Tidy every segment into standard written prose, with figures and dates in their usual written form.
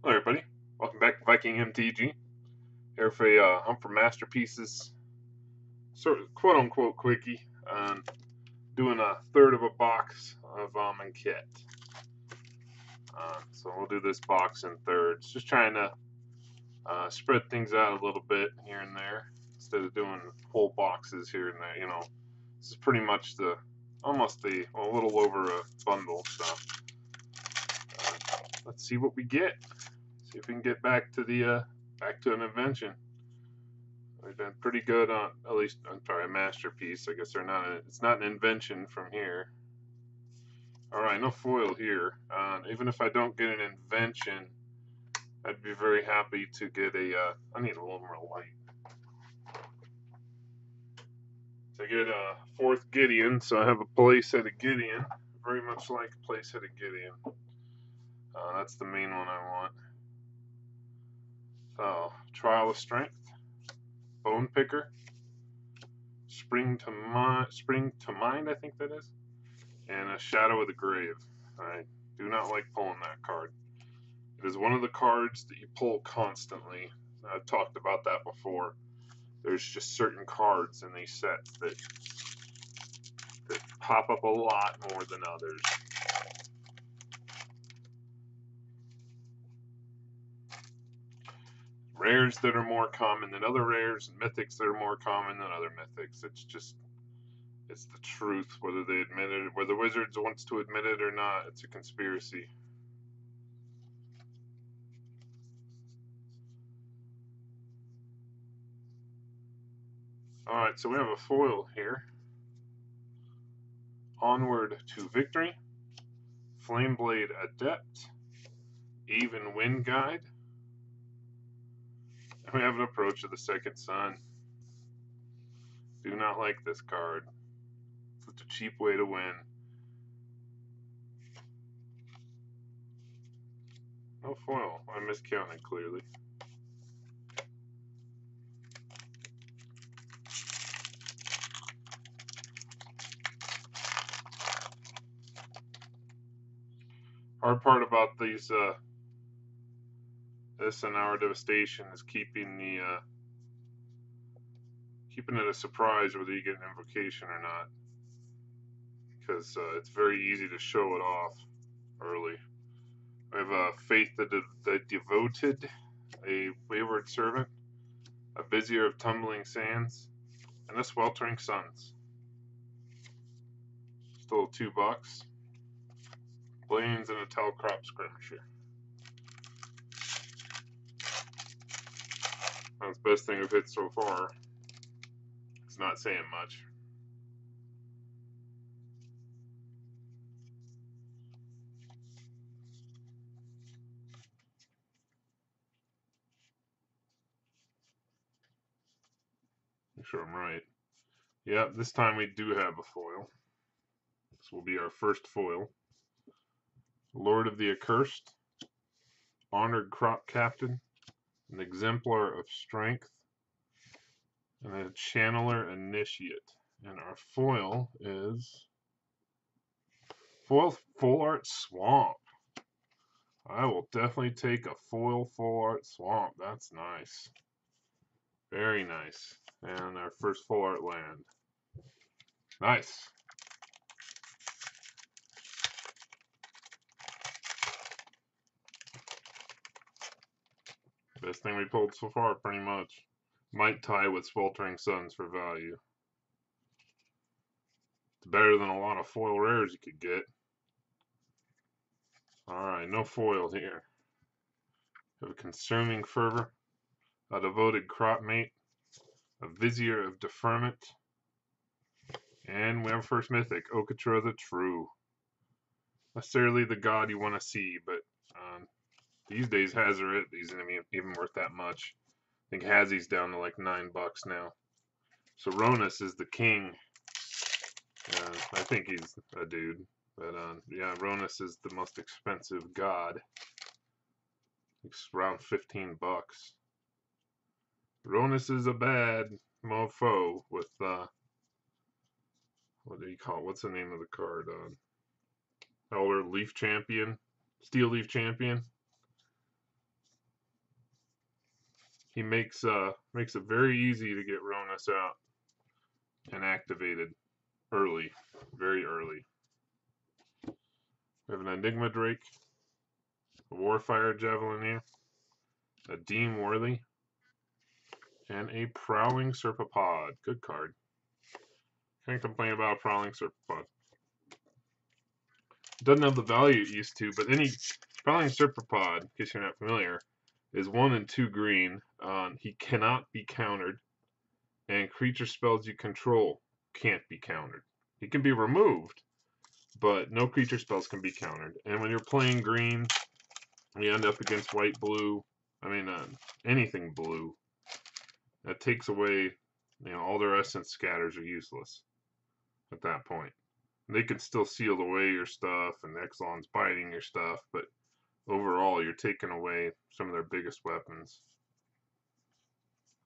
Hello everybody, welcome back to Viking MTG. Here for a hunt for masterpieces, sort of quote unquote quickie, doing a third of a box of amonket. So we'll do this box in thirds, just trying to spread things out a little bit here and there instead of doing whole boxes here and there. You know, this is pretty much almost a little over a bundle. So let's see what we get. See if we can get back to an invention. We've been pretty good on, at least, I'm sorry, a masterpiece. I guess it's not an invention from here. All right, no foil here. Even if I don't get an invention, I'd be very happy to get I need a little more light. To get a fourth Gideon, so I have a playset of Gideon. Very much like a playset of Gideon. That's the main one I want. So, Trial of Strength, Bone Picker, Spring to Mind, I think that is, and a Shadow of the Grave. I do not like pulling that card. It is one of the cards that you pull constantly. I've talked about that before. There's just certain cards in these sets that pop up a lot more than others. Rares that are more common than other rares, and mythics that are more common than other mythics. It's the truth, whether they admit it, whether Wizards wants to admit it or not. It's a conspiracy. All right, so we have a foil here. Onward to Victory, Flameblade Adept, Even Wind Guide. And we have an Approach of the Second Sun. Do not like this card. Such a cheap way to win. No foil. I miscounted clearly. Hard part about these this and our devastation is keeping it a surprise whether you get an invocation or not, because it's very easy to show it off early. I have a Faith the Devoted, a Wayward Servant, a Vizier of Tumbling Sands, and a Sweltering Suns. Still $2. Blaines and a Telcrop Skirmisher. That's the best thing I've hit so far. It's not saying much. Make sure I'm right. Yeah, this time we do have a foil. This will be our first foil. Lord of the Accursed, Honored Crop Captain, an Exemplar of Strength, and a Channeler Initiate. And our foil is foil Full Art Swamp. I will definitely take a foil Full Art Swamp. That's nice. Very nice. And our first Full Art land. Nice. Best thing we pulled so far, pretty much. Might tie with Sweltering Suns for value. It's better than a lot of foil rares you could get. Alright, no foil here. We have a Consuming Fervor, a Devoted Cropmate, a Vizier of Deferment, and we have first mythic, Okatra the True. Necessarily the god you want to see, but these days Hazoret isn't even worth that much. I think Hazi's down to like $9 now. So Ronus is the king. I think he's a dude, but yeah, Ronus is the most expensive god. It's around $15. Ronus is a bad mofo with what do you call it? What's the name of the card? Elder Leaf Champion, Steel Leaf Champion. he makes it very easy to get Ronus out and activated early, very early. We have an Enigma Drake, a Warfire Javelineer, a Dean Worthy, and a Prowling Serpapod. Good card. Can't complain about a Prowling Serpapod. Doesn't have the value it used to, but any Prowling Serpapod, in case you're not familiar, is 1 and 2 green. He cannot be countered, and creature spells you control can't be countered. He can be removed, but no creature spells can be countered. And when you're playing green, you end up against white, blue. I mean, anything blue. That takes away, all their essence scatters are useless at that point. They can still seal away your stuff, and Exelon's biting your stuff, but overall, you're taking away some of their biggest weapons.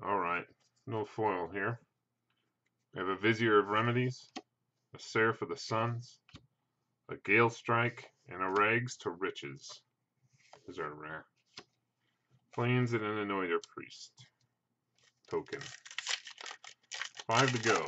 Alright, no foil here. We have a Vizier of Remedies, a Seraph of the Suns, a Gale Strike, and a Rags to Riches. These are rare. Plains and an Anointer Priest token. 5 to go.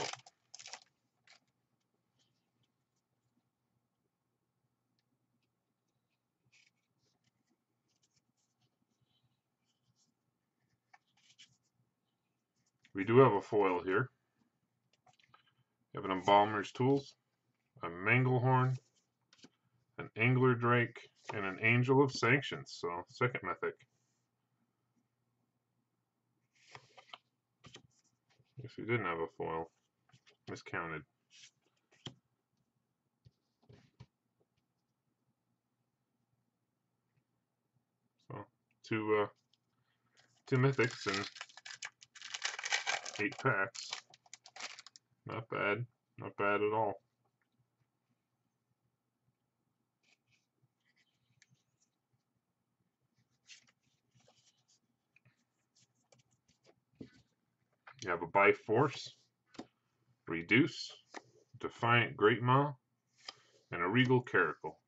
We do have a foil here. We have an Embalmer's Tools, a Manglehorn, an Angler Drake, and an Angel of Sanctions. So, second mythic. Guess we didn't have a foil. Miscounted. So, two mythics and 8 packs. Not bad. Not bad at all. You have a Bi-Force, Reduce, Defiant Greatmaw, and a Regal Caracal.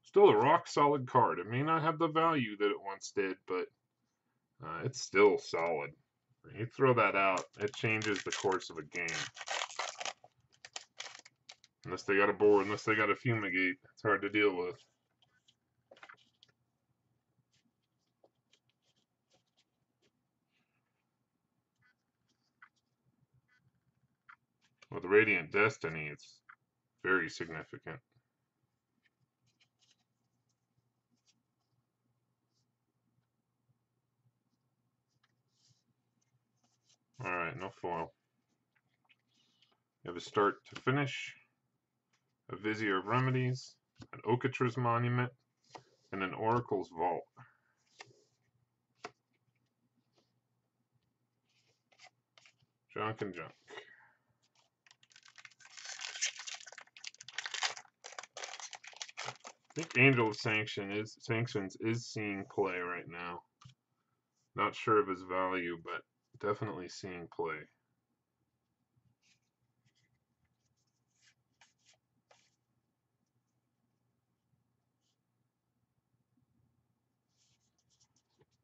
Still a rock-solid card. It may not have the value that it once did, but it's still solid. You throw that out, it changes the course of a game. Unless they got a board, unless they got a Fumigate, it's hard to deal with. With Radiant Destiny, it's very significant. Alright, no foil. You have a Start to Finish, a Vizier of Remedies, an Okatra's Monument, and an Oracle's Vault. Junk and junk. I think Angel of Sanctions is seeing play right now. Not sure of his value, but definitely seeing play.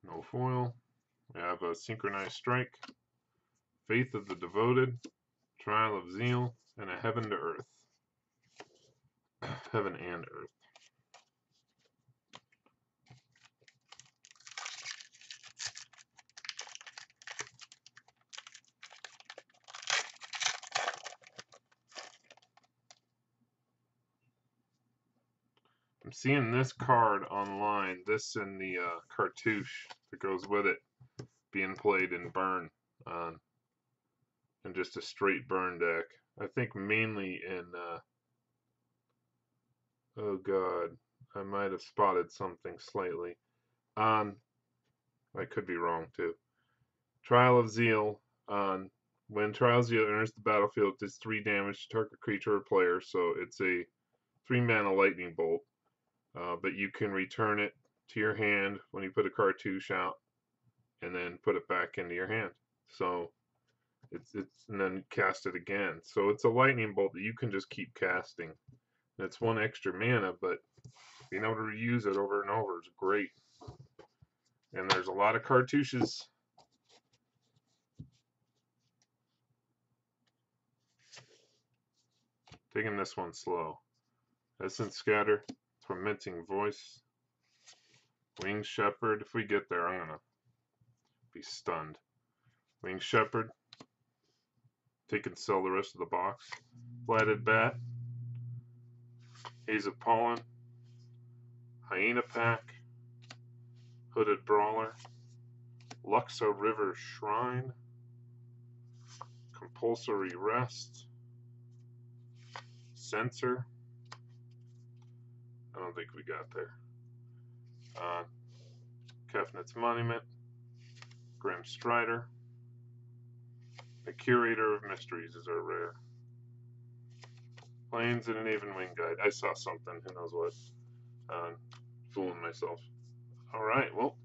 No foil. We have a Synchronized Strike, Faith of the Devoted, Trial of Zeal, and a Heaven to Earth. Heaven and Earth. I'm seeing this card online, this and the cartouche that goes with it, being played in Burn, and just a straight Burn deck. I think mainly in, oh god, I might have spotted something slightly. I could be wrong too. Trial of Zeal. When Trial of Zeal enters the battlefield, it does 3 damage to target creature or player, so it's a 3-mana lightning bolt. But you can return it to your hand when you put a cartouche out, and then put it back into your hand. So it's and then cast it again. So it's a lightning bolt that you can just keep casting. And it's 1 extra mana, but being able to reuse it over and over is great. And there's a lot of cartouches Taking this one slow. Essence Scatter, Tormenting Voice, Winged Shepherd. If we get there, I'm gonna be stunned. Winged Shepherd. Take and sell the rest of the box. Flatted Bat, Haze of Pollen, Hyena Pack, Hooded Brawler, Luxa River Shrine, Compulsory Rest, Censor. I don't think we got there. Kefnit's Monument, Grim Strider, the Curator of Mysteries is our rare. Planes and an Even Wing Guide. I saw something, who knows what. Fooling myself. Alright, well,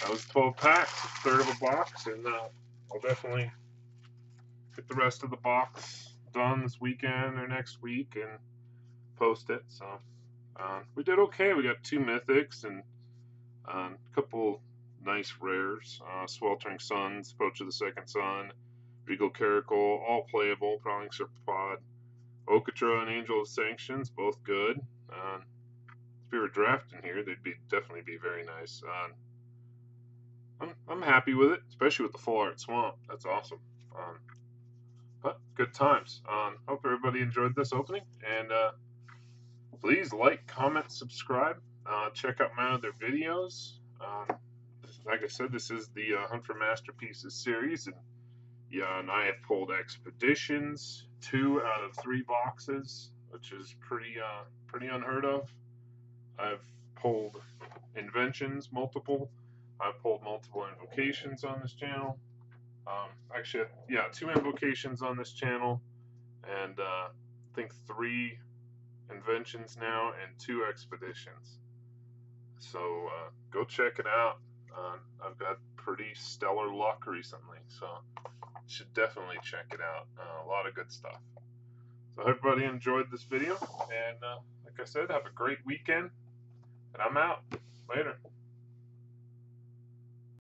that was 12 packs, a third of a box, and I'll definitely get the rest of the box done this weekend or next week and post it. So we did okay. We got 2 mythics and a couple nice rares. Sweltering Suns, Approach of the Second Sun, Regal Caracal, all playable. Prowling Serpapod, Okatra and Angel of Sanctions, both good. If we were drafting here, they'd definitely be very nice. I'm happy with it, especially with the Full Art Swamp. That's awesome. But good times. Hope everybody enjoyed this opening, and please like, comment, subscribe. Check out my other videos. Like I said, this is the Hunt for Masterpieces series, and and I have pulled Expeditions 2 out of 3 boxes, which is pretty unheard of. I've pulled Inventions multiple. I've pulled multiple Invocations on this channel. Actually, yeah, 2 Invocations on this channel, and I think 3 Inventions now and 2 Expeditions. So go check it out. I've got pretty stellar luck recently, so you should definitely check it out. A lot of good stuff. So I hope everybody enjoyed this video, and like I said, have a great weekend, and I'm out. Later.